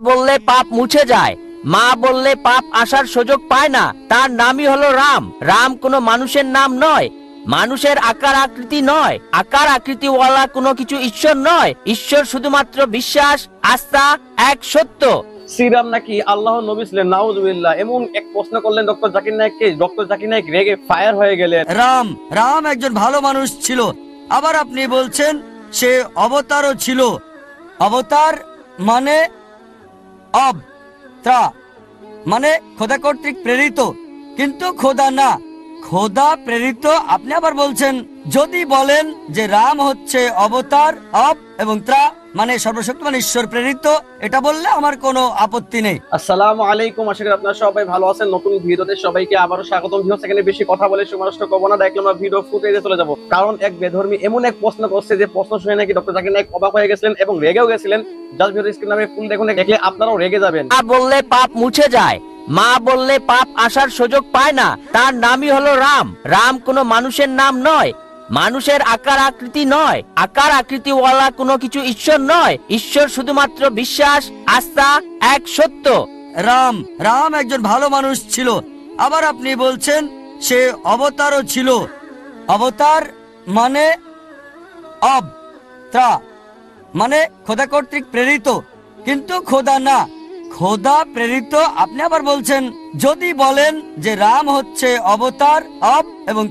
বললে পাপ মুছে যায়, মা বললে পাপ আসার সুযোগ পায় না। তার নামই হলো রাম। রাম কোনো মানুষের নাম নয়, মানুষের আকার আকৃতি নয়, আকার আকৃতিওয়ালা কোনো কিছু ঈশ্বর নয়। ঈশ্বর শুধুমাত্র বিশ্বাস, আস্থা, এক সত্য। শ্রীরাম নাকি আল্লাহর নবী ছিলেন, নাউজুবিল্লাহ। এমন এক প্রশ্ন করলেন ডক্টর জাকির নায়েককে, ডক্টর জাকির নায়েক রেগে ফায়ার হয়ে গেলেন। রাম একজন ভালো মানুষ ছিল, আবার আপনি বলছেন সে অবতারও ছিল। অবতার মানে মানে খোদা কর্তৃক প্রেরিত, কিন্তু খোদা না, খোদা প্রেরিত। আপনি আবার বলছেন যদি বলেন যে রাম হচ্ছে অবতার, এবং মানে সর্বশক্তিমান ঈশ্বর প্রেরিত, এটা বললে আমার কোনো আপত্তি নেই। আসসালামু আলাইকুম, আশা করি আপনারা সবাই ভালো আছেন। নতুন ভিডিওতে সবাইকে আবারও স্বাগতম। ভিডিও সেকেন্ডে বেশি কথা বলে সময় নষ্ট করবো না, দেখলাম আমরা ভিডিও ফুটেজে চলে যাবো। কারণ এক বেধর্মী এমন এক প্রশ্ন করছে যে প্রশ্ন শুনে নাকি ডক্টর জাকির নায়েক অবাক হয়ে গেছিলেন এবং রেগেও গেছিলেন। জাস্ট ভিডিও স্ক্রিন নামে ফুল দেখুন, দেখলে আপনারাও রেগে যাবেন। মা বললে পাপ মুছে যায়, মা বললে পাপ আসার সুযোগ পায় না। তার নামই হলো রাম। রাম কোনো মানুষের নাম নয়, মানুষের আকার আকৃতি নয়, আকার আকৃতিওয়ালা কোনো কিছু ঈশ্বর নয়। ঈশ্বর শুধুমাত্র বিশ্বাস, আস্থা, এক সত্য। রাম একজন ভালো মানুষ ছিল, আবার আপনি বলছেন সে অবতারও ছিল। অবতার মানে মানে খোদা কর্তৃক প্রেরিত, কিন্তু খোদা না, খোদা প্রেরিত। আপনি আবার বলছেন যদি বলেন যে রাম হচ্ছে অবতার, এবং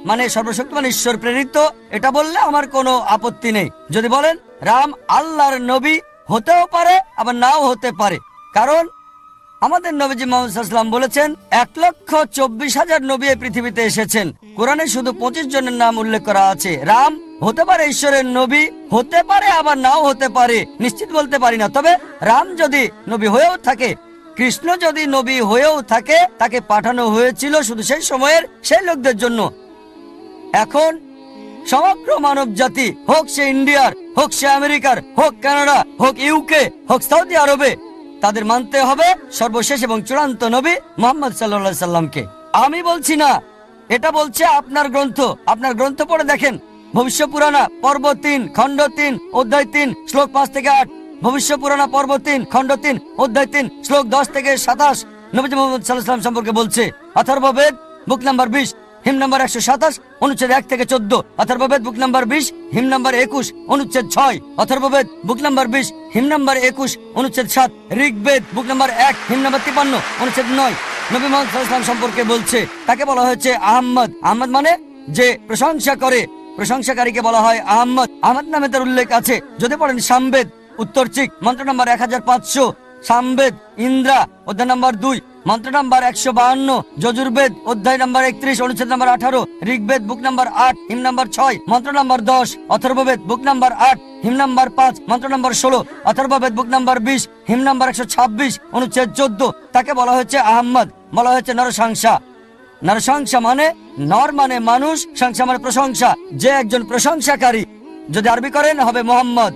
মানে সর্বশক্তিমান ঈশ্বর প্রেরিত, এটা বললে আমার কোনো আপত্তি নেই। যদি বলেন রাম আল্লাহর নবী, হতেও পারে আবার নাও হতে পারে, কারণ আমাদের নবীজি মুহাম্মদ সাল্লাল্লাহু আলাইহি ওয়াসাল্লাম বলেছেন 1,24,000 নবী এই পৃথিবীতে এসেছেন, কোরআনে শুধু 25 জনের নাম উল্লেখ করা আছে। রাম হতে পারে ঈশ্বরের নবী, হতে পারে আবার নাও হতে পারে, নিশ্চিত বলতে পারি না। তবে রাম যদি নবী হয়েও থাকে, কৃষ্ণ যদি নবী হয়েও থাকে, তাকে পাঠানো হয়েছিল শুধু সেই সময়ের সেই লোকদের জন্য। এখন সমগ্র মানব জাতি, হোক সে ইন্ডিয়ার, হোক সে আমেরিকার, হোক কানাডা, হোক ইউকে, হোক সৌদি আরবে, তাদের মানতে হবে সর্বশেষ এবং চূড়ান্ত নবী মুহাম্মদ সাল্লাল্লাহু আলাইহি সাল্লামকে। আমি বলছি না, এটা বলছে আপনার গ্রন্থ। আপনার গ্রন্থ পড়ে দেখেন, ভবিষ্য পুরাণা পর্ব 3 খণ্ড 3 অধ্যায় 3 শ্লোক 5 থেকে 8, ভবিষ্য পুরাণা পর্ব 3 খণ্ড 3 অধ্যায় 3 শ্লোক 10 থেকে 27 নবীজি মুহাম্মদ সাল্লাল্লাহু আলাইহি সাল্লাম সম্পর্কে বলছে। অথর্ববেদ বুক নাম্বার 20 হিম নাম্বার 127 অনুচ্ছেদ 1 থেকে 14, অথর্ববেদ বুক নাম্বার 20 হিম নাম্বার 21 অনুচ্ছেদ 6, অথর্ববেদ বুক নাম্বার 20 হিম নাম্বার 21 অনুচ্ছেদ 7, ঋগ্বেদ বুক নাম্বার 1 হিম নাম্বার 53 অনুচ্ছেদ 9 নবী মুহাম্মদ সাল্লাল্লাহু আলাইহি ওয়াসাল্লাম সম্পর্কে বলছে। তাকে বলা হয়েছে আহমদ। আহমদ মানে যে প্রশংসা করে, প্রশংসাকারীকে বলা হয় আহমদ। আহমদ নামে তার উল্লেখ আছে। যদি পড়েন সামবেদ উত্তরচিক মন্ত্র নাম্বার 1500, সামবেদ ইন্দ্রা অধ্যায় নাম্বার 2 মন্ত্র নাম্বার 152, যজুর্বেদ অধ্যায় নাম্বার 31 অনুচ্ছেদ নাম্বার 18, ঋগ্বেদ বুক নাম্বার 8 হিম নাম্বার 6 মন্ত্র নাম্বার 10, অথর্ববেদ বুক নাম্বার 8 হিম নাম্বার 5 মন্ত্র নাম্বার 16, অথর্ববেদ বুক নাম্বার 20 হিম নাম্বার 126 অনুচ্ছেদ 14। তাকে বলা হয়েছে আহমদ, বলা হয়েছে নরসংসা। নরসংসা মানে নর মানে মানুষ, সংসা মানে প্রশংসা। যে একজন প্রশংসাকারী, যদি আরবি করেন হবে মোহাম্মদ।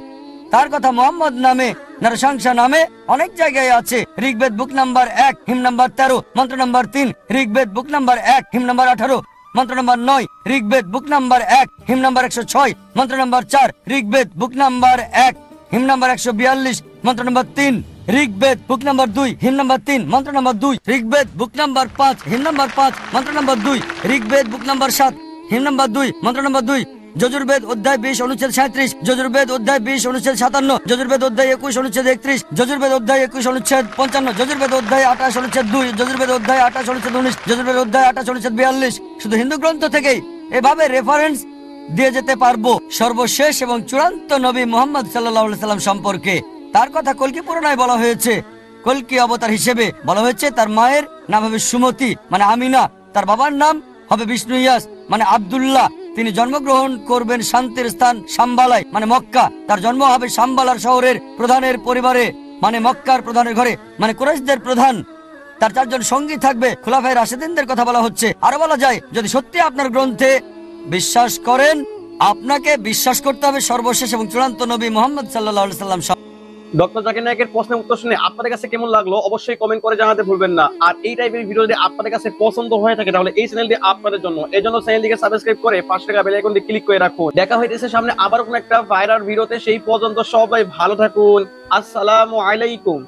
তার কথা মোহাম্মদ নামে, নরসংসা নামে অনেক জায়গায় আছে। ঋগ্বেদ বুক নাম্বার 1 হিম নাম্বার 13 মন্ত্র নাম্বার 3, ঋগ্বেদ বুক নাম্বার 1 হিম নাম্বার 18 মন্ত্র নাম্বার 9, ঋগ্বেদ বুক নাম্বার 1 হিম নাম্বার 106 মন্ত্র নাম্বার 4, ঋগ্বেদ বুক নাম্বার 1 হিম নাম্বার 142 মন্ত্র নাম্বার 3, ঋগ্বেদ বুক নাম্বার 2 হিম নাম্বার 3 মন্ত্র নাম্বার 2, ঋগ্বেদ বুক নাম্বার 5 হিম নাম্বার 5 মন্ত্র নাম্বার 2, ঋগ্বেদ বুক নাম্বার 7 হিম নাম্বার 2 মন্ত্র নাম্বার 2, যজুর্বেদ অধ্যায় 20 অনুচ্ছেদ 37, যজুর্বেদ অধ্যায় 20 অনুচ্ছেদ 57, যজুর্বেদ অধ্যায় 21 অনুচ্ছেদ 31, যজুর্বেদ অধ্যায় 21 অনুচ্ছেদ 55, যজুর্বেদ অধ্যায় 28 অনুচ্ছেদ 2, যজুর্বেদ অধ্যায় 28 অনুচ্ছেদ 19, যজুর্বেদ অধ্যায় 28 অনুচ্ছেদ 42। শুধু হিন্দু গ্রন্থ থেকেই এভাবে রেফারেন্স দিয়ে যেতে পারবো সর্বশেষ এবং চূড়ান্ত নবী মুহাম্মদ সাল্লাল্লাহু আলাইহি সাল্লাম সম্পর্কে। তার কথা কল্কি পুরাণায় বলা হয়েছে। কল্কি অবতার হিসেবে বলা হয়েছে তার মায়ের নাম হবে সুমতি মানে আমিনা, তার বাবার নাম হবে বিষ্ণু ইয়াস মানে আব্দুল্লাহ। তিনি জন্মগ্রহণ করবেন শান্তির স্থান সাম্বালায় মানে মক্কা। তার জন্ম হবে সাম্বালার শহরের প্রধানের পরিবারে মানে মক্কার প্রধানের ঘরে মানে কুরাইশদের প্রধান। তার 4 জন সঙ্গী থাকবে, খুলাফায়ে রাশিদিনদের কথা বলা হচ্ছে। আরো বলা যায়, যদি সত্যি আপনার গ্রন্থে বিশ্বাস করেন, আপনাকে বিশ্বাস করতে হবে সর্বশেষ এবং চূড়ান্ত নবী মুহাম্মদ সাল্লাল্লাহু আলাইহি সাল্লাম। ডক্টর জাকির নায়েকের প্রশ্নের উত্তর শুনে আপনাদের কাছে কেমন লাগলো অবশ্যই কমেন্ট করে জানাতে ভুলবেন না। আর এই টাইপের ভিডিও যদি আপনাদের কাছে পছন্দ হয়ে থাকে তাহলে এই চ্যানেলটি আপনাদের জন্য। এই জন্য চ্যানেলটিকে সাবস্ক্রাইব করে পাশে থাকা বেল আইকনটি ক্লিক করে রাখুন। দেখা হইতেছে সামনে আবার কোনো একটা ভাইরাল ভিডিওতে। সেই পর্যন্ত সবাই ভালো থাকুন। আসসালামু আলাইকুম।